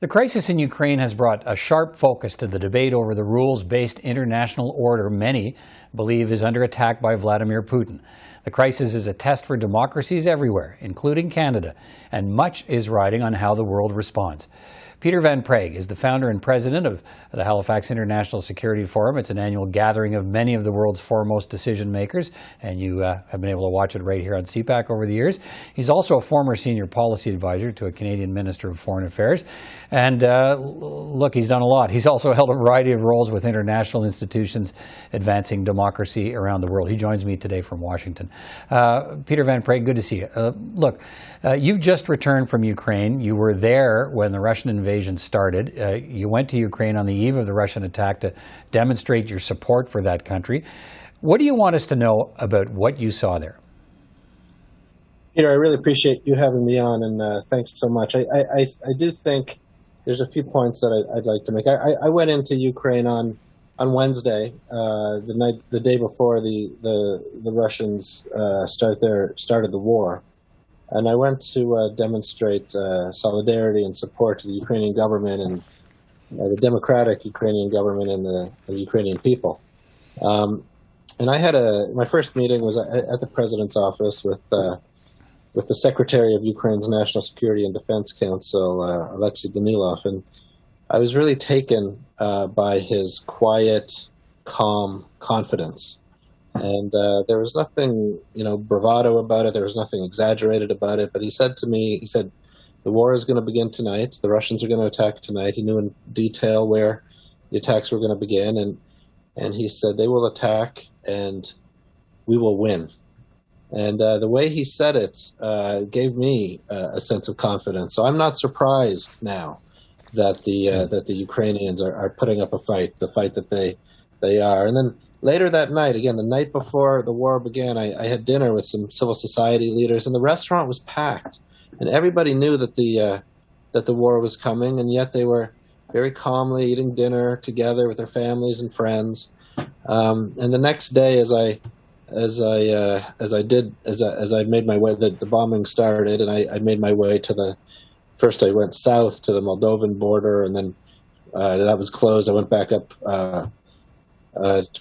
The crisis in Ukraine has brought a sharp focus to the debate over the rules-based international order many believe is under attack by Vladimir Putin. The crisis is a test for democracies everywhere, including Canada, and much is riding on how the world responds. Peter Van Praagh is the founder and president of the Halifax Security Forum. It's an annual gathering of many of the world's foremost decision makers, and you have been able to watch it right here on CPAC over the years. He's also a former senior policy advisor to a Canadian Minister of Foreign Affairs. And look, he's done a lot. He's also held a variety of roles with international institutions advancing democracy around the world. He joins me today from Washington. Peter Van Praagh, good to see you. Look, you've just returned from Ukraine. You were there when the Russian invasion started. You went to Ukraine on the eve of the Russian attack to demonstrate your support for that country. What do you want us to know about what you saw there? Peter, I really appreciate you having me on, and thanks so much. I do think there's a few points that I'd like to make. I went into Ukraine on Wednesday, the day before the Russians started the war. And I went to demonstrate solidarity and support to the Ukrainian government and the democratic Ukrainian government and the Ukrainian people. And I had my first meeting was at the president's office with the secretary of Ukraine's National Security and Defense Council, Alexei Danilov. And I was really taken by his quiet, calm confidence. And there was nothing, bravado about it. There was nothing exaggerated about it. But he said to me, the war is going to begin tonight. The Russians are going to attack tonight. He knew in detail where the attacks were going to begin. And he said, they will attack and we will win. And the way he said it gave me a sense of confidence. So I'm not surprised now that the Ukrainians are putting up a fight, the fight that they are. And then later that night, again, the night before the war began, I had dinner with some civil society leaders, and the restaurant was packed. And everybody knew that the war was coming, and yet they were very calmly eating dinner together with their families and friends. And the next day, as I made my way, the bombing started, and I made my way first I went south to the Moldovan border, and then that was closed. I went back up.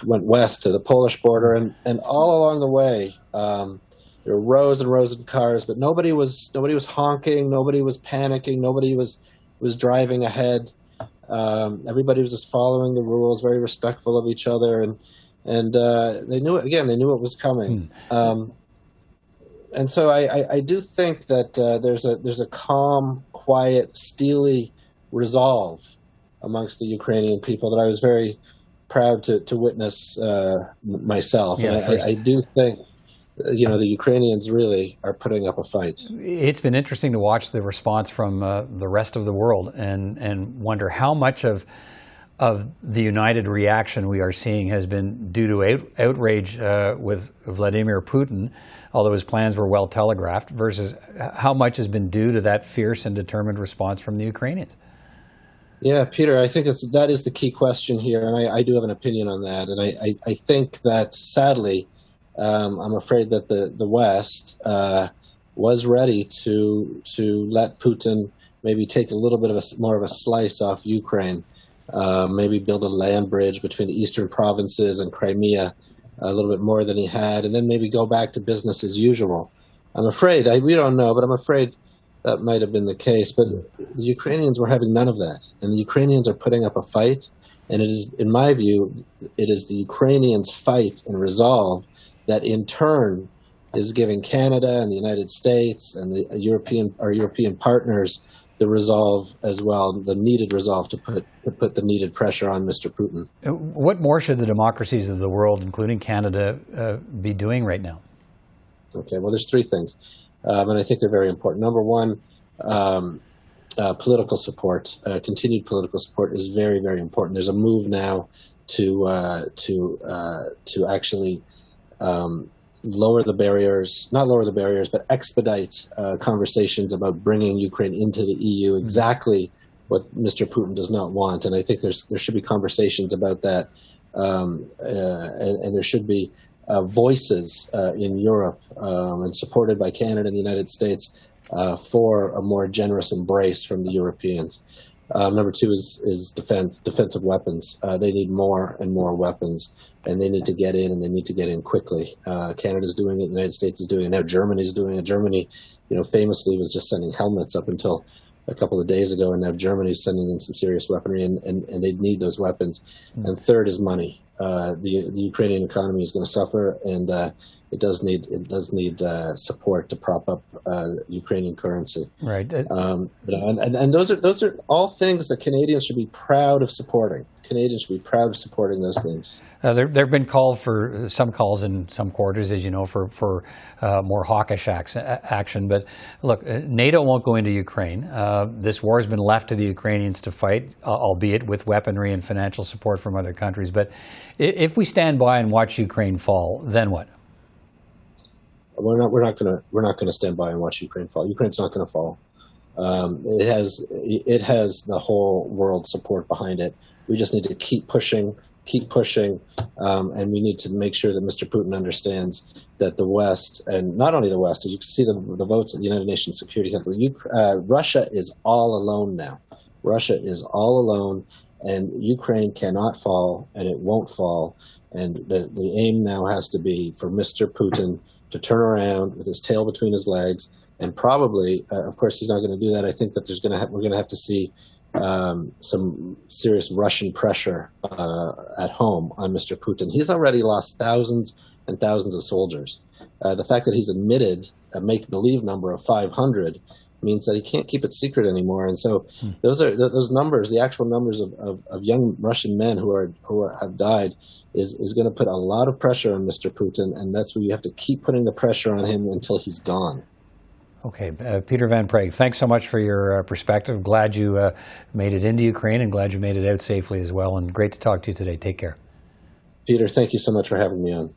Went west to the Polish border, and all along the way, there were rows and rows of cars, but nobody was honking, nobody was panicking, nobody was driving ahead. Everybody was just following the rules, very respectful of each other, and they knew it. Again, they knew it was coming. And so I do think that there's a calm, quiet, steely resolve amongst the Ukrainian people that I was very proud to witness myself. Yeah, and I do think, the Ukrainians really are putting up a fight. It's been interesting to watch the response from the rest of the world and wonder how much of the united reaction we are seeing has been due to outrage with Vladimir Putin, although his plans were well telegraphed, versus how much has been due to that fierce and determined response from the Ukrainians. Yeah, Peter, I think that is the key question here, and I do have an opinion on that. And I think that, sadly, I'm afraid that the West was ready to let Putin maybe take a little bit more of a slice off Ukraine, maybe build a land bridge between the eastern provinces and Crimea a little bit more than he had, and then maybe go back to business as usual. I'm afraid, we don't know, but I'm afraid that might have been the case, but the Ukrainians were having none of that. And the Ukrainians are putting up a fight. And it is, in my view, it is the Ukrainians' fight and resolve that in turn is giving Canada and the United States and our European partners the resolve as well, the needed resolve to put the needed pressure on Mr. Putin. What more should the democracies of the world, including Canada, be doing right now? Okay, well, there's three things. And I think they're very important. Number one, political support, continued political support is very, very important. There's a move now to actually lower the barriers, not lower the barriers, but expedite conversations about bringing Ukraine into the EU, exactly what Mr. Putin does not want. And I think there should be conversations about that, and there should be voices in Europe and supported by Canada and the United States for a more generous embrace from the Europeans. Number two is defensive weapons. They need more and more weapons, and they need to get in, and they need to get in quickly. Canada's doing it, the United States is doing it, now Germany's doing it. Germany, famously was just sending helmets up until a couple of days ago, and now Germany's sending in some serious weaponry, and they need those weapons. Mm-hmm. And third is money. The Ukrainian economy is going to suffer, and it does need support to prop up Ukrainian currency. Right. And those are all things that Canadians should be proud of supporting. Canadians should be proud of supporting those things. There have been some calls in some quarters, as you know, for more hawkish action. But look, NATO won't go into Ukraine. This war has been left to the Ukrainians to fight, albeit with weaponry and financial support from other countries. But if we stand by and watch Ukraine fall, then what? We're not going to stand by and watch Ukraine fall. Ukraine's not going to fall. It has the whole world's support behind it. We just need to keep pushing, and we need to make sure that Mr. Putin understands that the West, and not only the West, as you can see the votes at the United Nations Security Council, Russia is all alone now. Russia is all alone, and Ukraine cannot fall, and it won't fall. And the aim now has to be for Mr. Putin to turn around with his tail between his legs, and probably, of course, he's not going to do that. I think that we're going to have to see some serious Russian pressure at home on Mr. Putin. He's already lost thousands and thousands of soldiers. The fact that he's admitted a make-believe number of 500 means that he can't keep it secret anymore. And so those numbers, the actual numbers of young Russian men who have died, is going to put a lot of pressure on Mr. Putin, and that's where you have to keep putting the pressure on him until he's gone. Okay, Peter Van Praagh, thanks so much for your perspective. Glad you made it into Ukraine, and glad you made it out safely as well, and great to talk to you today. Take care. Peter, thank you so much for having me on.